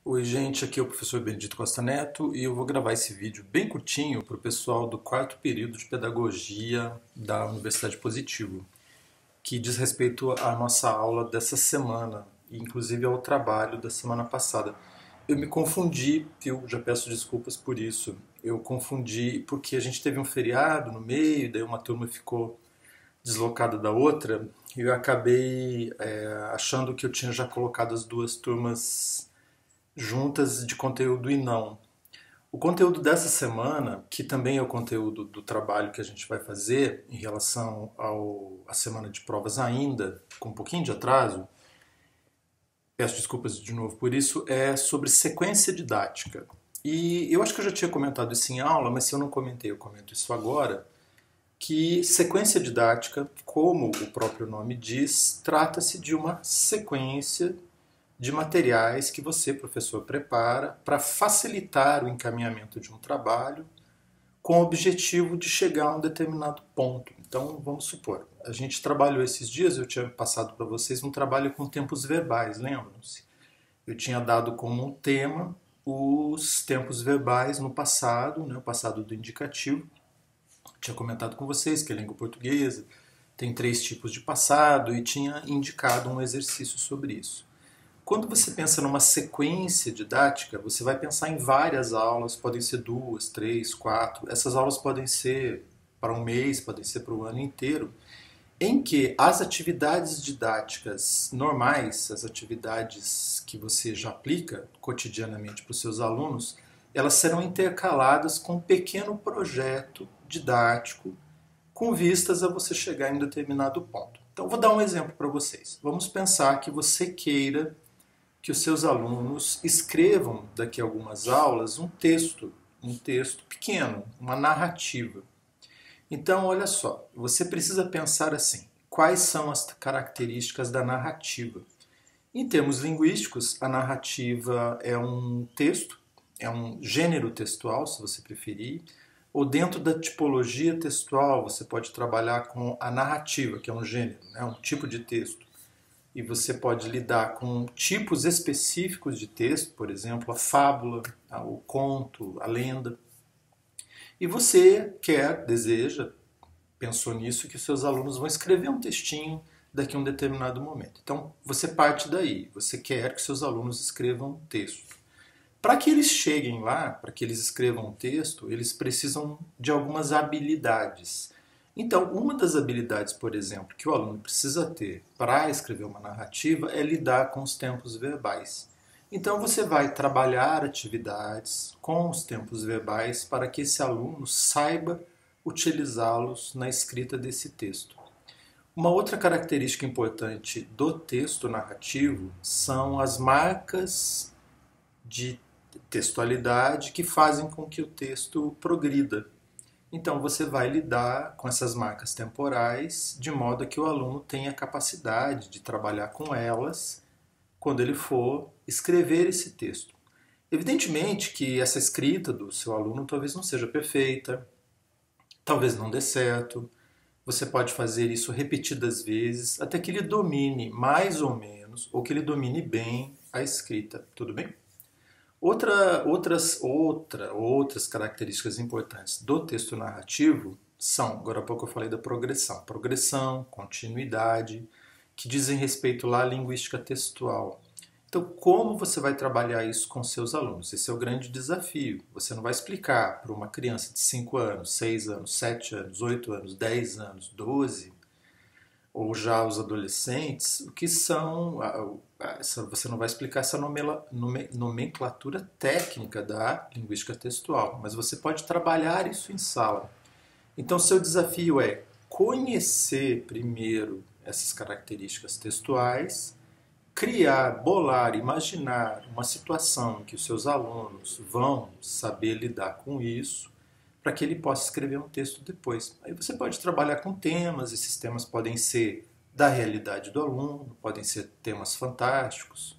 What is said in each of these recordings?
Oi, gente, aqui é o professor Benedito Costa Neto e eu vou gravar esse vídeo bem curtinho para o pessoal do quarto período de Pedagogia da Universidade Positivo, que diz respeito à nossa aula dessa semana, e inclusive ao trabalho da semana passada. Eu me confundi, eu já peço desculpas por isso. Eu confundi porque a gente teve um feriado no meio, daí uma turma ficou deslocada da outra, e eu acabei achando que eu tinha já colocado as duas turmas juntas de conteúdo e não. O conteúdo dessa semana, que também é o conteúdo do trabalho que a gente vai fazer em relação à semana de provas ainda, com um pouquinho de atraso, peço desculpas de novo por isso, é sobre sequência didática. E eu acho que eu já tinha comentado isso em aula, mas se eu não comentei, eu comento isso agora, que sequência didática, como o próprio nome diz, trata-se de uma sequência de materiais que você, professor, prepara para facilitar o encaminhamento de um trabalho com o objetivo de chegar a um determinado ponto. Então, vamos supor, a gente trabalhou esses dias, eu tinha passado para vocês um trabalho com tempos verbais, lembram-se? Eu tinha dado como um tema os tempos verbais no passado, né, o passado do indicativo. Tinha comentado com vocês que a língua portuguesa tem 3 tipos de passado e tinha indicado um exercício sobre isso. Quando você pensa numa sequência didática, você vai pensar em várias aulas, podem ser 2, 3, 4. Essas aulas podem ser para um mês, podem ser para o ano inteiro, em que as atividades didáticas normais, as atividades que você já aplica cotidianamente para os seus alunos, elas serão intercaladas com um pequeno projeto didático com vistas a você chegar em um determinado ponto. Então, vou dar um exemplo para vocês. Vamos pensar que você queira que os seus alunos escrevam daqui a algumas aulas um texto pequeno, uma narrativa. Então, olha só, você precisa pensar assim: quais são as características da narrativa? Em termos linguísticos, a narrativa é um texto, é um gênero textual, se você preferir, ou dentro da tipologia textual, você pode trabalhar com a narrativa, que é um gênero, né, um tipo de texto. E você pode lidar com tipos específicos de texto, por exemplo, a fábula, o conto, a lenda. E você quer, deseja, pensou nisso, que os seus alunos vão escrever um textinho daqui a um determinado momento. Então, você parte daí. Você quer que seus alunos escrevam um texto. Para que eles cheguem lá, para que eles escrevam um texto, eles precisam de algumas habilidades. Então, uma das habilidades, por exemplo, que o aluno precisa ter para escrever uma narrativa é lidar com os tempos verbais. Então, você vai trabalhar atividades com os tempos verbais para que esse aluno saiba utilizá-los na escrita desse texto. Uma outra característica importante do texto narrativo são as marcas de textualidade que fazem com que o texto progrida. Então você vai lidar com essas marcas temporais de modo que o aluno tenha capacidade de trabalhar com elas quando ele for escrever esse texto. Evidentemente que essa escrita do seu aluno talvez não seja perfeita, talvez não dê certo. Você pode fazer isso repetidas vezes até que ele domine mais ou menos, ou que ele domine bem a escrita. Tudo bem? Outras características importantes do texto narrativo são, agora há pouco eu falei da progressão. Progressão, continuidade, que dizem respeito lá à linguística textual. Então, como você vai trabalhar isso com seus alunos? Esse é o grande desafio. Você não vai explicar para uma criança de 5 anos, 6 anos, 7 anos, 8 anos, 10 anos, 12 ou já os adolescentes, o que são. Você não vai explicar essa nomenclatura técnica da linguística textual, mas você pode trabalhar isso em sala. Então, seu desafio é conhecer primeiro essas características textuais, criar, bolar, imaginar uma situação em que os seus alunos vão saber lidar com isso, para que ele possa escrever um texto depois. Aí você pode trabalhar com temas, esses temas podem ser da realidade do aluno, podem ser temas fantásticos,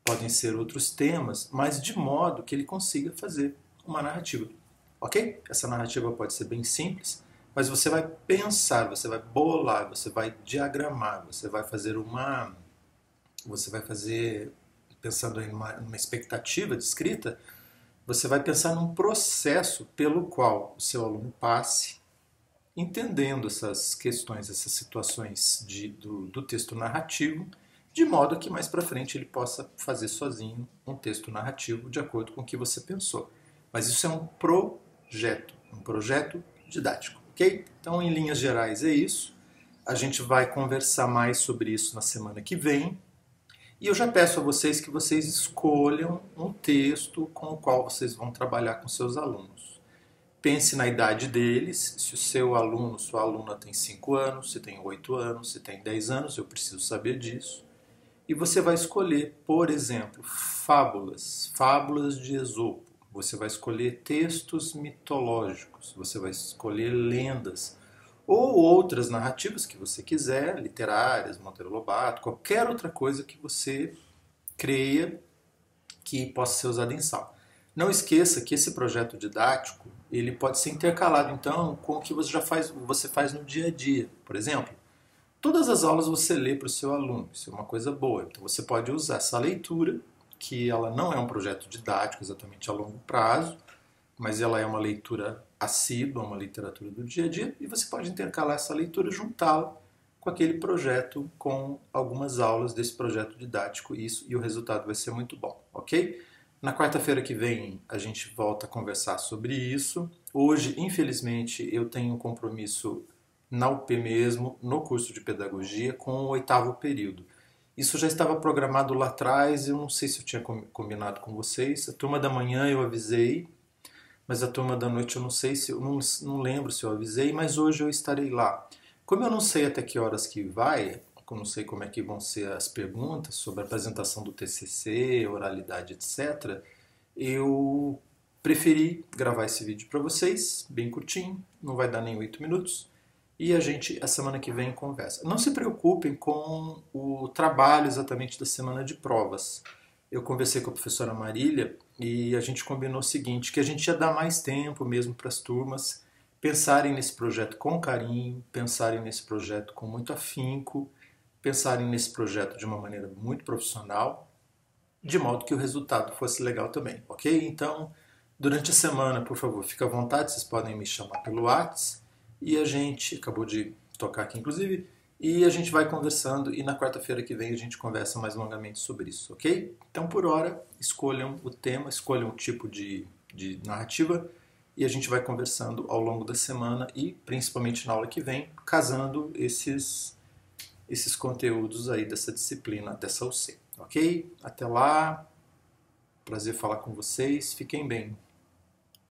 podem ser outros temas, mas de modo que ele consiga fazer uma narrativa. Ok? Essa narrativa pode ser bem simples, mas você vai pensar, você vai bolar, você vai diagramar, você vai fazer pensando em numa expectativa de escrita, você vai pensar num processo pelo qual o seu aluno passe, entendendo essas questões, essas situações do texto narrativo, de modo que mais para frente ele possa fazer sozinho um texto narrativo de acordo com o que você pensou. Mas isso é um projeto didático, ok? Então, em linhas gerais, é isso. A gente vai conversar mais sobre isso na semana que vem. E eu já peço a vocês que vocês escolham um texto com o qual vocês vão trabalhar com seus alunos. Pense na idade deles, se o seu aluno, sua aluna tem 5 anos, se tem 8 anos, se tem 10 anos, eu preciso saber disso. E você vai escolher, por exemplo, fábulas de Esopo. Você vai escolher textos mitológicos, você vai escolher lendas ou outras narrativas que você quiser, literárias, Monteiro Lobato, qualquer outra coisa que você creia que possa ser usada em sala. Não esqueça que esse projeto didático ele pode ser intercalado então com o que você faz no dia a dia. Por exemplo, todas as aulas você lê para o seu aluno, isso é uma coisa boa. Então você pode usar essa leitura, que ela não é um projeto didático exatamente a longo prazo, mas ela é uma leitura assídua, uma literatura do dia a dia, e você pode intercalar essa leitura, juntá-la com aquele projeto, com algumas aulas desse projeto didático, e o resultado vai ser muito bom, ok? Na quarta-feira que vem a gente volta a conversar sobre isso. Hoje, infelizmente, eu tenho um compromisso na UP mesmo, no curso de pedagogia, com o 8º período. Isso já estava programado lá atrás, eu não sei se eu tinha combinado com vocês. A turma da manhã eu avisei, mas a turma da noite eu não sei se eu não lembro se eu avisei, mas hoje eu estarei lá. Como eu não sei até que horas que vai, eu não sei como é que vão ser as perguntas sobre a apresentação do TCC, oralidade, etc., eu preferi gravar esse vídeo para vocês, bem curtinho, não vai dar nem 8 minutos, e a semana que vem, conversa. Não se preocupem com o trabalho exatamente da semana de provas. Eu conversei com a professora Marília e a gente combinou o seguinte, que a gente ia dar mais tempo mesmo para as turmas pensarem nesse projeto com carinho, pensarem nesse projeto com muito afinco, pensarem nesse projeto de uma maneira muito profissional, de modo que o resultado fosse legal também, ok? Então, durante a semana, por favor, fique à vontade, vocês podem me chamar pelo WhatsApp, e a gente acabou de tocar aqui, inclusive, e a gente vai conversando e na quarta-feira que vem a gente conversa mais longamente sobre isso, ok? Então, por hora, escolham o tema, escolham o tipo de narrativa e a gente vai conversando ao longo da semana e principalmente na aula que vem, casando esses conteúdos aí dessa disciplina, dessa UC, ok? Até lá, prazer falar com vocês, fiquem bem.